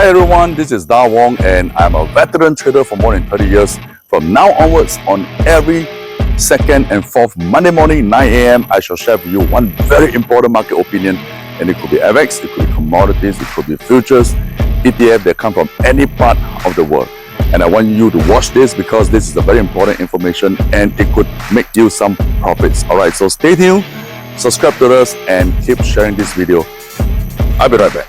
Hi everyone, this is DAR Wong and I'm a veteran trader for more than 30 years. From now onwards, on every second and fourth Monday morning, 9 a.m., I shall share with you one very important market opinion. And it could be FX, it could be commodities, it could be futures, ETF that come from any part of the world. And I want you to watch this because this is a very important information and it could make you some profits. Alright, so stay tuned, subscribe to us and keep sharing this video. I'll be right back.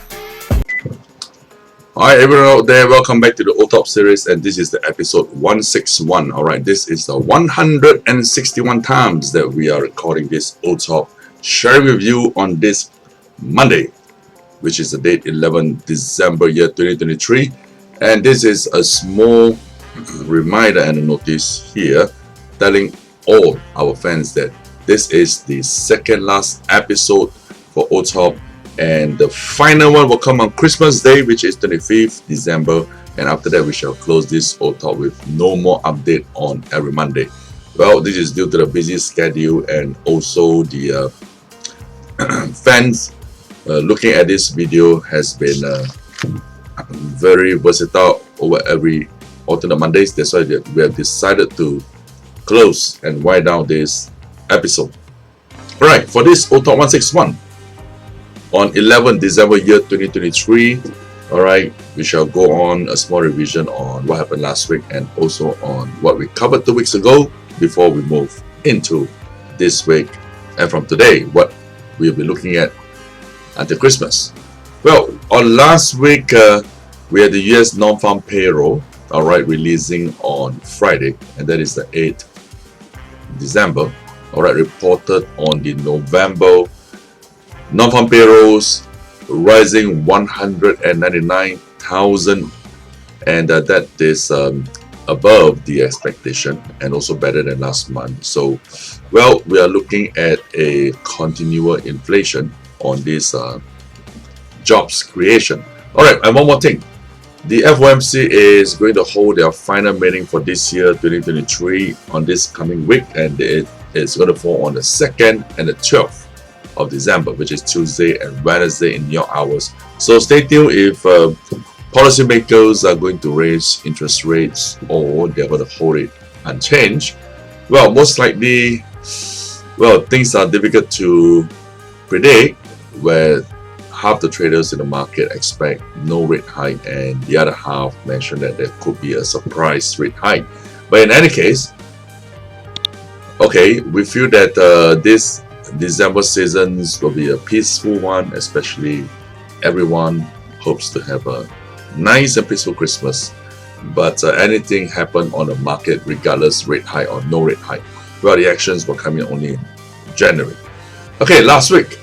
Alright everyone out there, welcome back to the OTOP series, and this is the episode 161. Alright, this is the 161 times that we are recording this OTOP, sharing with you on this Monday, which is the date 11 December year 2023. And this is a small reminder and a notice here telling all our fans that this is the second last episode for OTOP. And the final one will come on Christmas Day, which is 25th December. And after that, we shall close this OTOP with no more update on every Monday. Well, this is due to the busy schedule and also the fans looking at this video has been very versatile over every alternate Mondays. That's why we have decided to close and wind down this episode. Alright, for this OTOP 161, on 11 December year 2023, alright, we shall go on a small revision on what happened last week and also on what we covered 2 weeks ago before we move into this week and from today, what we'll be looking at until Christmas. Well, on last week, we had the US non-farm payroll, alright, releasing on Friday, and that is the 8th December, alright, reported on the November non-farm payrolls rising 199,000, and that is above the expectation and also better than last month. So, well, we are looking at a continual inflation on this jobs creation. Alright, and one more thing. The FOMC is going to hold their final meeting for this year 2023 on this coming week, and it is going to fall on the 2nd and the 12th of December, which is Tuesday and Wednesday in New York hours. So stay tuned if policymakers are going to raise interest rates or they're going to hold it unchanged. Well, most likely, well, things are difficult to predict, where half the traders in the market expect no rate hike and the other half mentioned that there could be a surprise rate hike. But in any case, okay, we feel that this December seasons will be a peaceful one, especially everyone hopes to have a nice and peaceful Christmas. But anything happen on the market, regardless rate hike or no rate hike, well, the actions will come in only in January. Okay, last week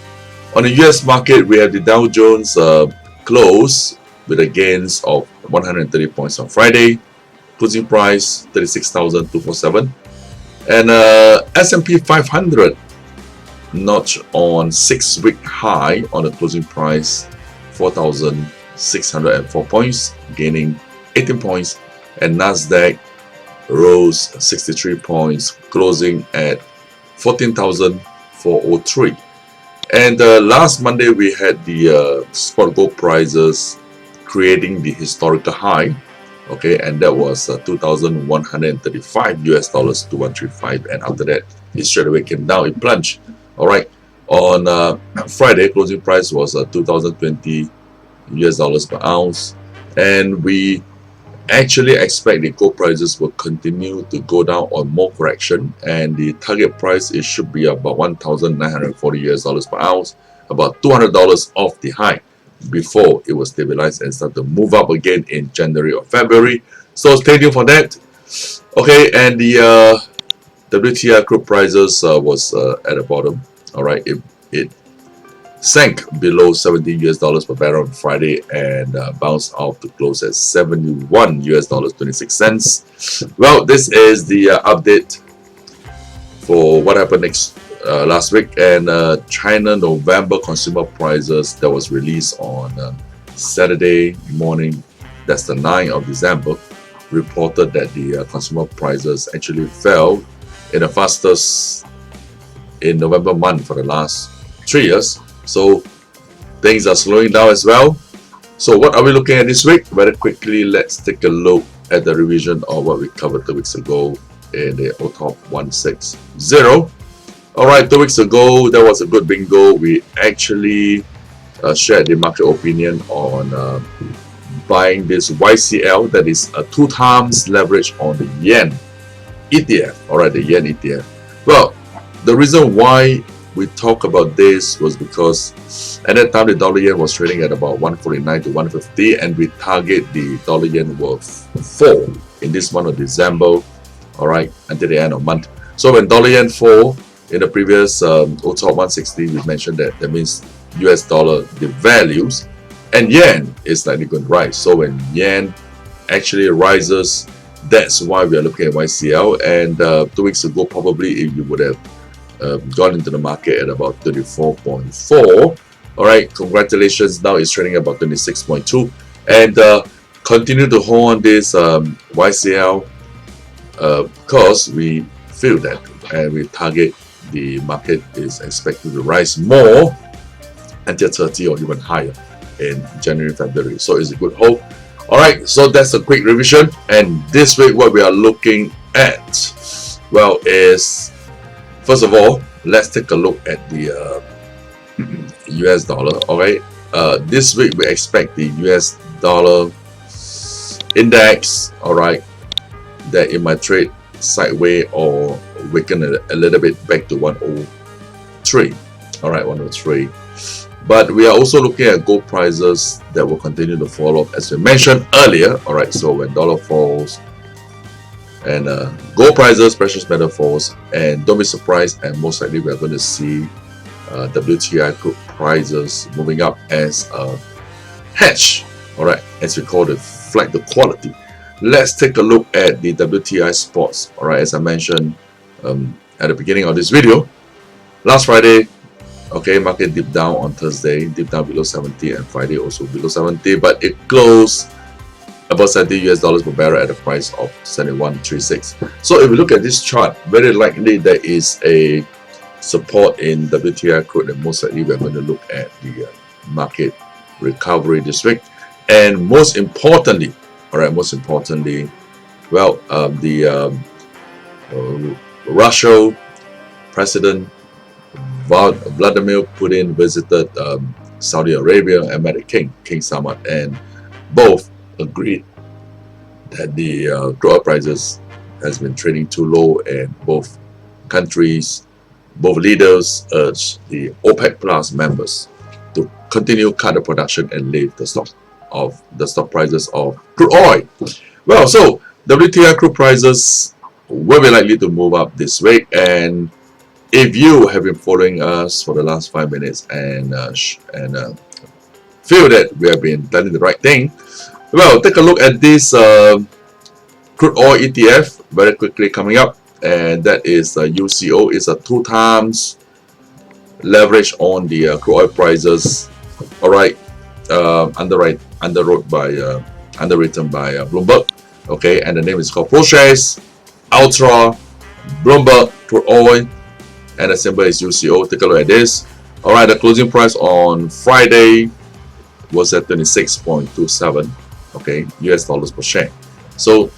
on the US market, we have the Dow Jones close with a gains of 130 points on Friday, closing price 36,247, and S&P 500 notch on 6-week high on the closing price 4,604 points, gaining 18 points, and Nasdaq rose 63 points, closing at 14,403. And last Monday we had the spot gold prices creating the historical high, okay, and that was $2,135 US to 135, and after that it straight away came down, it plunged. Alright, on Friday, closing price was $2,020 US per ounce, and we actually expect the gold prices will continue to go down on more correction, and the target price it should be about $1,940 US per ounce, about $200 off the high before it will stabilize and start to move up again in January or February. So stay tuned for that. Okay, and the WTI crude prices was at the bottom. Alright, it sank below $70 US per barrel on Friday and bounced out to close at $71 US 26 cents. Well, this is the update for what happened last week, and China November consumer prices that was released on Saturday morning, that's the 9th of December, reported that the consumer prices actually fell in the fastest in November month for the last 3 years. So things are slowing down as well. So what are we looking at this week? Very quickly, let's take a look at the revision of what we covered 2 weeks ago in the OTOP 160. Alright, 2 weeks ago, that was a good bingo. We actually shared the market opinion on buying this YCL, that is a 2 times leverage on the yen ETF. Alright, the yen ETF. Well, the reason why we talk about this was because at that time the dollar yen was trading at about 149 to 150, and we target the dollar yen will fall in this month of December, alright, until the end of month. So when dollar yen fall in the previous OTOP 160, we mentioned that means US dollar devalues and yen is likely going to rise. So when yen actually rises, that's why we are looking at YCL. And 2 weeks ago, probably if you would have gone into the market at about 34.4. Alright, congratulations, now it's trading about 26.2, and continue to hold on this YCL because we feel that, and we target the market is expected to rise more until 30 or even higher in January, February. So it's a good hold. Alright, so that's a quick revision, and this week what we are looking at, well, is first of all, let's take a look at the US dollar. Alright, this week we expect the US dollar index, alright, that it might trade sideways or weaken a little bit back to 103. Alright, 103. But we are also looking at gold prices that will continue to fall off, as we mentioned earlier. Alright, so when dollar falls and gold prices, precious metal falls, and don't be surprised, and most likely we are going to see WTI crude prices moving up as a hedge, alright, as we call it, flight to quality. Let's take a look at the WTI spots. Alright, as I mentioned at the beginning of this video, last Friday, okay, market dipped down on Thursday, dipped down below 70, and Friday also below 70, but it closed about $70 per barrel at a price of 71.36. So if we look at this chart, very likely there is a support in WTI crude, and most likely we're going to look at the market recovery this week. And most importantly, alright, well, the Russian President Vladimir Putin visited Saudi Arabia and met a King Salman, and both agreed that the crude oil prices has been trading too low, and both countries, both leaders urged the OPEC Plus members to continue cut the production and leave the stock prices of crude oil. Well, so WTI crude prices will be likely to move up this week, and if you have been following us for the last 5 minutes and feel that we have been planning the right thing, well, take a look at this crude oil ETF very quickly coming up, and that is UCO. It's a 2 times leverage on the crude oil prices. Alright, underwritten by Bloomberg. Okay, and the name is called ProShares Ultra Bloomberg Crude Oil, and the symbol is UCO. Take a look at this. Alright, the closing price on Friday was at 26.27, okay, US dollars per share. So,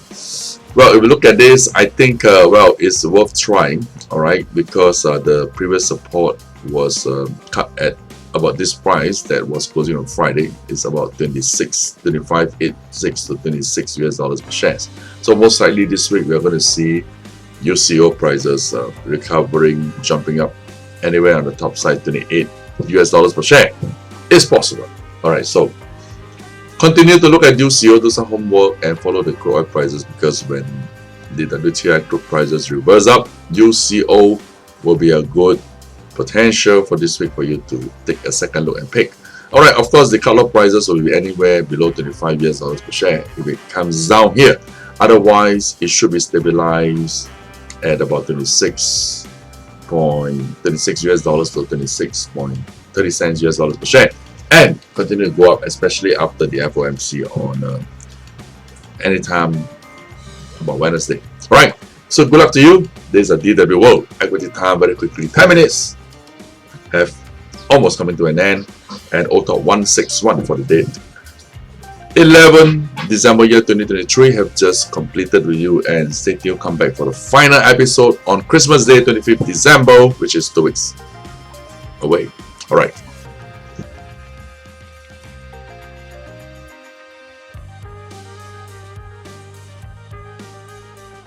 well, if we look at this, I think, well, it's worth trying, alright, because the previous support was cut at about this price that was closing on Friday. It's about 25.86 to 26 US dollars per share. So most likely this week we are going to see UCO prices recovering, jumping up anywhere on the top side, 28 US dollars per share. It's possible. Alright, so continue to look at UCO, do some homework, and follow the crude oil prices, because when the WTI crude prices reverse up, UCO will be a good potential for this week for you to take a second look and pick. Alright, of course, the cut-off prices will be anywhere below 25 US dollars per share if it comes down here. Otherwise, it should be stabilized at about 26 US dollars to 26.30 cents US dollars per share, and continue to go up, especially after the FOMC on anytime about Wednesday. Alright, so good luck to you. This is a DW World Equity Time. Very quickly, 10 minutes have almost coming to an end, and OTOP 161 for the day. 11 December year 2023 have just completed review, and stay tuned, come back for the final episode on Christmas Day 25th December, which is 2 weeks away. Alright.